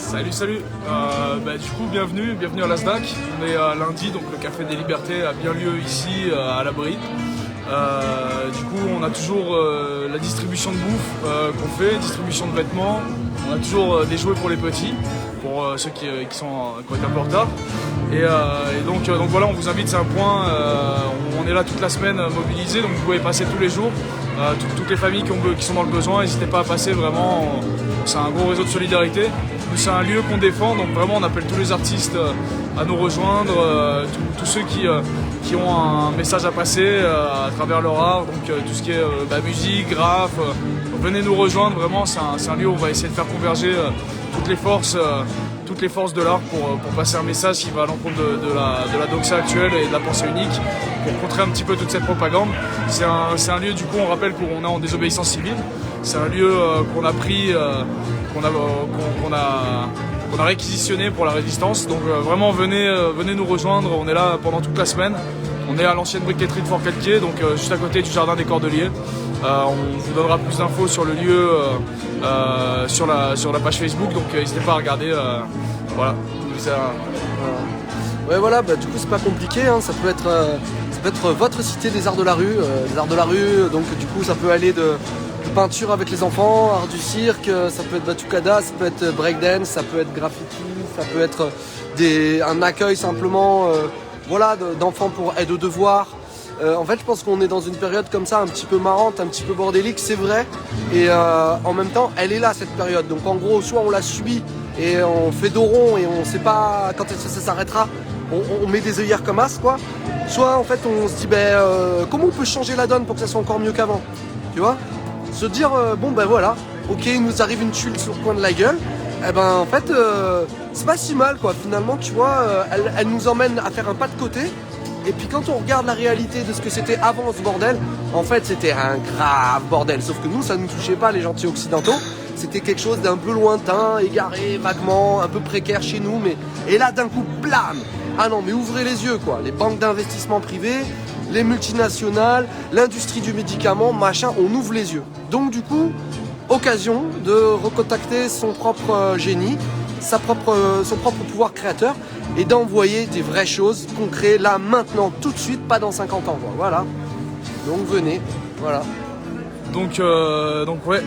Salut. Du coup, bienvenue à l'ASDAC. On est lundi, donc le Café des Libertés a bien lieu ici à la Bride. Du coup, on a toujours la distribution de bouffe qu'on fait, distribution de vêtements. On a toujours des jouets pour les petits, pour ceux qui ont été un peu en retard. Et donc voilà, on vous invite, c'est un point. On est là toute la semaine mobilisés, donc vous pouvez passer tous les jours. Toutes les familles qui sont dans le besoin, n'hésitez pas à passer, vraiment. C'est un gros réseau de solidarité. C'est un lieu qu'on défend, donc vraiment on appelle tous les artistes à nous rejoindre, tous ceux qui ont un message à passer à travers leur art, donc tout ce qui est musique, graphe. Venez nous rejoindre, vraiment c'est un lieu où on va essayer de faire converger toutes les forces de l'art pour passer un message qui va à l'encontre de la doxa actuelle et de la pensée unique, pour contrer un petit peu toute cette propagande. C'est un lieu, du coup, on rappelle qu'on est en désobéissance civile. C'est un lieu qu'on a pris, qu'on a réquisitionné pour la résistance. Donc vraiment, venez nous rejoindre. On est là pendant toute la semaine. On est à l'ancienne briqueterie de Fort-Calquier, donc juste à côté du jardin des Cordeliers. On vous donnera plus d'infos sur le lieu sur la page Facebook, donc n'hésitez pas à regarder. Voilà. Ouais, voilà, du coup c'est pas compliqué, hein. Ça peut être votre cité des arts de la rue. Les arts de la rue, donc du coup ça peut aller de peinture avec les enfants, art du cirque, ça peut être batucada, ça peut être breakdance, ça peut être graffiti, ça peut être un accueil simplement d'enfants pour aide aux devoirs. En fait, je pense qu'on est dans une période comme ça, un petit peu marrante, un petit peu bordélique, c'est vrai. Et en même temps, elle est là, cette période. Donc en gros, soit on la subit et on fait dos rond et on sait pas quand ça s'arrêtera, on met des œillères comme as, quoi. Soit en fait, on se dit, comment on peut changer la donne pour que ça soit encore mieux qu'avant, tu vois? Se dire, voilà, ok, il nous arrive une tuile sur le coin de la gueule. En fait, c'est pas si mal, quoi. Finalement, tu vois, elle nous emmène à faire un pas de côté. Et puis quand on regarde la réalité de ce que c'était avant ce bordel, en fait c'était un grave bordel. Sauf que nous, ça ne nous touchait pas, les gentils occidentaux. C'était quelque chose d'un peu lointain, égaré, vaguement, un peu précaire chez nous. Et là, d'un coup, blam! Ah non, mais ouvrez les yeux, quoi. Les banques d'investissement privées, les multinationales, l'industrie du médicament, machin, on ouvre les yeux. Donc du coup, occasion de recontacter son propre génie, son propre pouvoir créateur, et d'envoyer des vraies choses qu'on crée là, maintenant, tout de suite, pas dans 50 ans, quoi. Voilà. Donc venez, voilà. Donc ouais,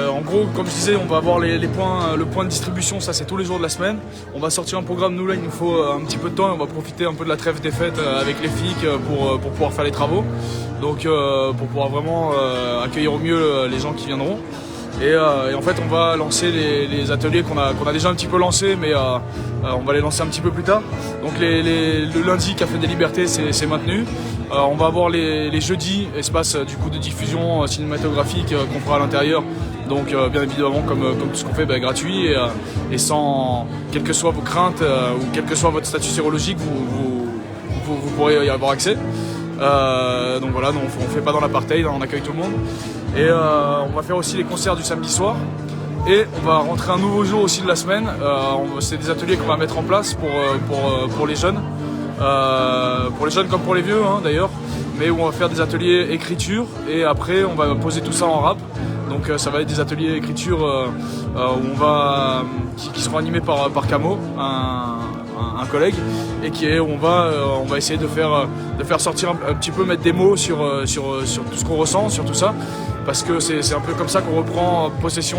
en gros, comme je disais, on va avoir le point de distribution, ça c'est tous les jours de la semaine. On va sortir un programme, nous là il nous faut un petit peu de temps et on va profiter un peu de la trêve des fêtes avec les FIC pour pouvoir faire les travaux. Donc pour pouvoir vraiment accueillir au mieux les gens qui viendront. Et en fait on va lancer les ateliers qu'on a déjà un petit peu lancés, mais on va les lancer un petit peu plus tard. Donc le lundi, Café des Libertés, c'est maintenu. On va avoir les jeudis, espace du coup de diffusion cinématographique qu'on fera à l'intérieur. Donc bien évidemment comme tout ce qu'on fait, gratuit et sans, quelles que soient vos craintes ou quel que soit votre statut sérologique, vous pourrez y avoir accès. Donc voilà, on fait pas dans l'apartheid, on accueille tout le monde. Et on va faire aussi les concerts du samedi soir. Et on va rentrer un nouveau jour aussi de la semaine. C'est des ateliers qu'on va mettre en place pour les jeunes. Pour les jeunes comme pour les vieux, hein, d'ailleurs. Mais où on va faire des ateliers écriture. Et après, on va poser tout ça en rap. Donc ça va être des ateliers écriture qui seront animés par Camo, un collègue, et où on va essayer de faire sortir un petit peu, mettre des mots sur tout ce qu'on ressent, sur tout ça, parce que c'est un peu comme ça qu'on reprend possession,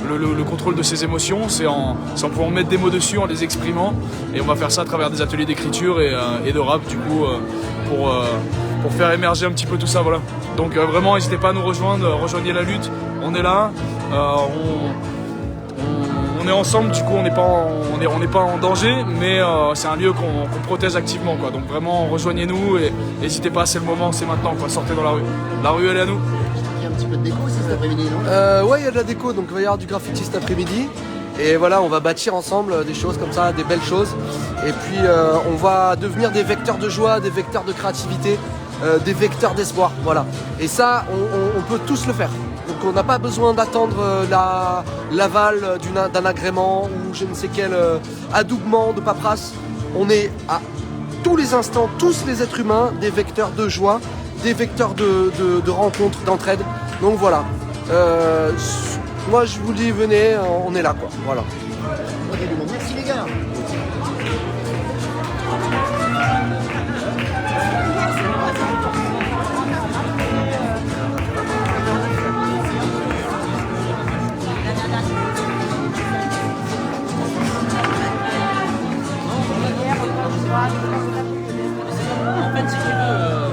le contrôle de ses émotions, c'est en pouvant mettre des mots dessus, en les exprimant, et on va faire ça à travers des ateliers d'écriture et de rap, du coup, pour faire émerger un petit peu tout ça, voilà. Donc vraiment, n'hésitez pas à nous rejoindre, rejoignez la lutte, on est là, on est ensemble, du coup on n'est pas en danger, mais c'est un lieu qu'on protège activement, quoi. Donc vraiment rejoignez-nous et n'hésitez pas, c'est le moment, c'est maintenant, quoi. Sortez dans la rue. La rue elle est à nous. Il y a un petit peu de déco aussi cet après-midi, non? Ouais, il y a de la déco, donc il va y avoir du graffiti cet après-midi. Et voilà, on va bâtir ensemble des choses comme ça, des belles choses. Et puis on va devenir des vecteurs de joie, des vecteurs de créativité, des vecteurs d'espoir, voilà. Et ça, on peut tous le faire. Donc on n'a pas besoin d'attendre l'aval d'un agrément ou je ne sais quel adoubement de paperasse. On est à tous les instants, tous les êtres humains, des vecteurs de joie, des vecteurs de rencontres, d'entraide. Donc voilà. moi je vous dis, venez, on est là quoi. Voilà. Ok, bon, merci les gars. En fait, si tu veux.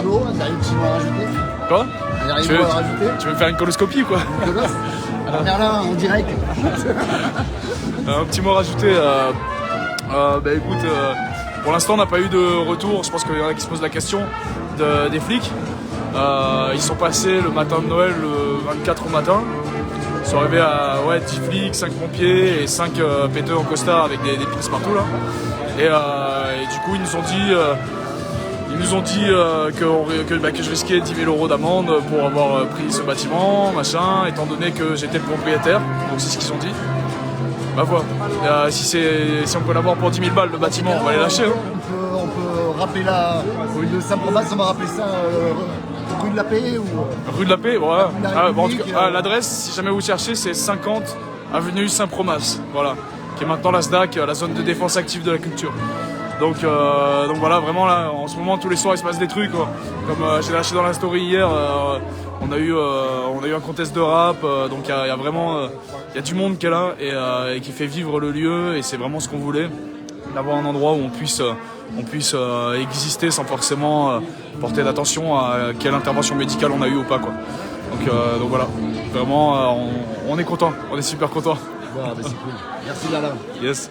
Chino, t'as un petit mot à rajouter? Quoi? Un dernier mot à rajouter? Tu veux me faire une coloscopie ou quoi? Alors Merlin, en direct. Un petit mot à rajouter. Bah écoute, pour l'instant on n'a pas eu de retour. Je pense qu'il y en a qui se posent la question des flics. Ils sont passés le matin de Noël, le 24 au matin. Ils sont arrivés à 10 flics, 5 pompiers et 5 péteux en costard avec des pins partout là. Et du coup ils nous ont dit que je risquais 10 000 € d'amende pour avoir pris ce bâtiment, machin, étant donné que j'étais le propriétaire. Donc c'est ce qu'ils ont dit. Bah voilà. Si on peut l'avoir pour 10 000 balles le bâtiment, on va les lâcher. Hein. On peut rappeler au lieu de Saint-Promas, on va rappeler ça rue de la Paix ou... Rue de la Paix, ouais. En tout cas, l'adresse, si jamais vous cherchez, c'est 50 avenue Saint-Promas, voilà, qui est maintenant la SDAC, la zone de défense active de la culture. Donc voilà, vraiment là, en ce moment, tous les soirs, il se passe des trucs, quoi. Comme j'ai lâché dans la story hier, On a eu un contest de rap, donc il y a vraiment il y a du monde qui est là et qui fait vivre le lieu, et c'est vraiment ce qu'on voulait, d'avoir un endroit où on puisse exister sans forcément porter d'attention à quelle intervention médicale on a eu ou pas, quoi. Donc voilà, vraiment on est content, on est super content. Bon, bah, c'est cool. Merci Lala. Yes.